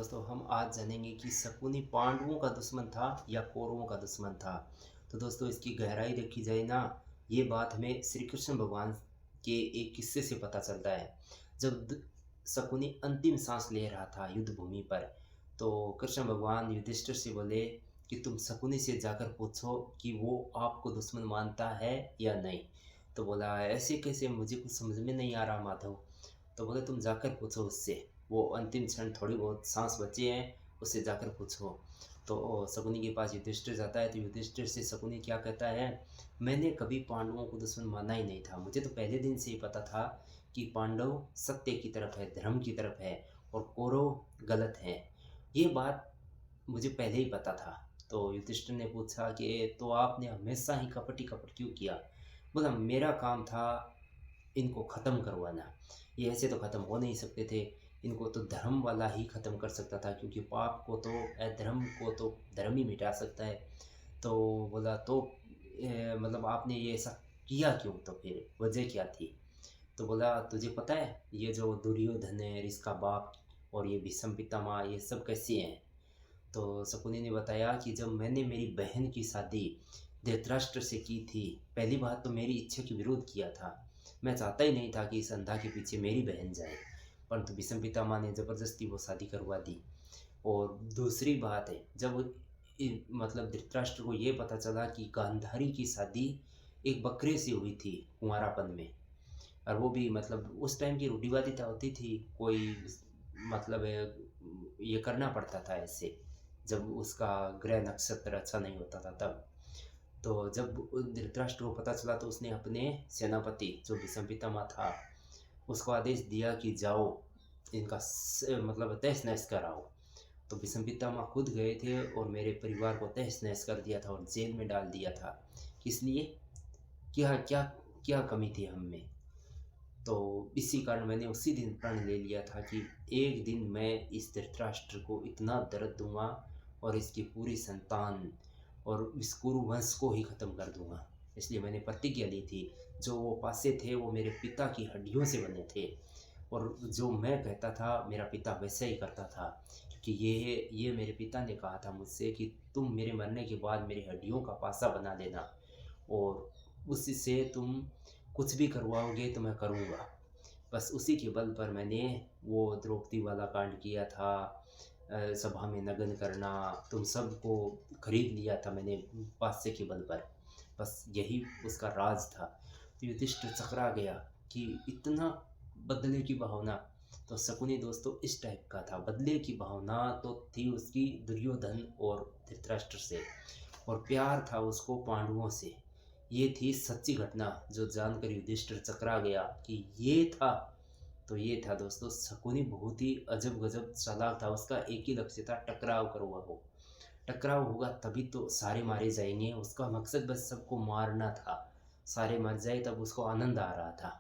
दोस्तों हम आज जानेंगे कि शकुनी पांडवों का दुश्मन था या कौरवों का दुश्मन था। तो दोस्तों इसकी गहराई देखी जाए ना, ये बात हमें श्री कृष्ण भगवान के एक किस्से से पता चलता है। जब शकुनी अंतिम सांस ले रहा था युद्ध भूमि पर, तो कृष्ण भगवान युधिष्ठिर से बोले कि तुम शकुनी से जाकर पूछो कि वो आपको दुश्मन मानता है या नहीं। तो बोला ऐसे कैसे, मुझे कुछ समझ में नहीं आ रहा माधव। तो बोले तुम जाकर पूछो उससे, वो अंतिम क्षण थोड़ी बहुत सांस बचे हैं, उससे जाकर पूछो। तो शकुनी के पास युधिष्ठिर जाता है, तो युधिष्ठिर से शकुनी क्या कहता है, मैंने कभी पांडवों को दुश्मन माना ही नहीं था। मुझे तो पहले दिन से ही पता था कि पांडव सत्य की तरफ है, धर्म की तरफ है, और कौरव गलत है। ये बात मुझे पहले ही पता था। तो युधिष्ठिर ने पूछा कि तो आपने हमेशा ही कपटी कपट क्यों किया। बोला मेरा काम था इनको ख़त्म करवाना, ये ऐसे तो ख़त्म हो नहीं सकते थे। इनको तो धर्म वाला ही ख़त्म कर सकता था, क्योंकि पाप को तो अधर्म को तो धर्म ही मिटा सकता है। तो बोला तो मतलब आपने ये ऐसा किया क्यों, तो फिर वजह क्या थी। तो बोला तुझे पता है ये जो दुर्योधन है इसका बाप, और ये भीष्म पितामह, ये सब कैसे हैं। तो शकुनी ने बताया कि जब मैंने मेरी बहन की शादी धृतराष्ट्र से की थी, पहली बात तो मेरी इच्छा के विरोध किया था। मैं चाहता ही नहीं था कि इस अंधा के पीछे मेरी बहन जाए, परंतु भीष्म पितामह ने ज़बरदस्ती वो शादी करवा दी। और दूसरी बात है, जब मतलब धृतराष्ट्र को ये पता चला कि गांधारी की शादी एक बकरे से हुई थी कुंवारापन में, और वो भी मतलब उस टाइम की रूढ़िवादिता होती थी, कोई मतलब ये करना पड़ता था ऐसे, जब उसका ग्रह नक्षत्र अच्छा नहीं होता था तब। तो जब धृतराष्ट्र को पता चला, तो उसने अपने सेनापति जो भीष्म पितामह था उसको आदेश दिया कि जाओ इनका मतलब तहस नहस कराओ। तो भीष्म पितामह खुद गए थे और मेरे परिवार को तहस नहस कर दिया था और जेल में डाल दिया था। किस लिए, क्या क्या क्या कमी थी हम में। तो इसी कारण मैंने उसी दिन प्रण ले लिया था कि एक दिन मैं इस धृतराष्ट्र को इतना दर्द दूंगा और इसकी पूरी संतान और इस कुरु वंश को ही ख़त्म कर दूंगा। इसलिए मैंने प्रतिज्ञा ली थी। जो वो पासे थे वो मेरे पिता की हड्डियों से बने थे, और जो मैं कहता था मेरा पिता वैसा ही करता था, क्योंकि ये मेरे पिता ने कहा था मुझसे कि तुम मेरे मरने के बाद मेरी हड्डियों का पासा बना देना, और उससे तुम कुछ भी करवाओगे तो मैं करूँगा। बस उसी के बल पर मैंने वो द्रौपदी वाला कांड किया था, सभा में नग्न करना, तुम सबको खरीद लिया था मैंने पासे के बल पर। बस यही उसका राज था। तो युधिष्ठिर चकरा गया कि इतना बदले की भावना। तो शकुनी दोस्तों इस टाइप का था, बदले की भावना तो थी उसकी दुर्योधन और धृतराष्ट्र से, और प्यार था उसको पांडवों से। ये थी सच्ची घटना जो जानकर युधिष्ठिर चकरा गया कि ये था। तो ये था दोस्तों, शकुनी बहुत ही अजब गजब चालाक था। उसका एक ही लक्ष्य था, टकराव करवा हो, टकराव होगा तभी तो सारे मारे जाएंगे। उसका मकसद बस सबको मारना था, सारे मर जाए तब उसको आनंद आ रहा था।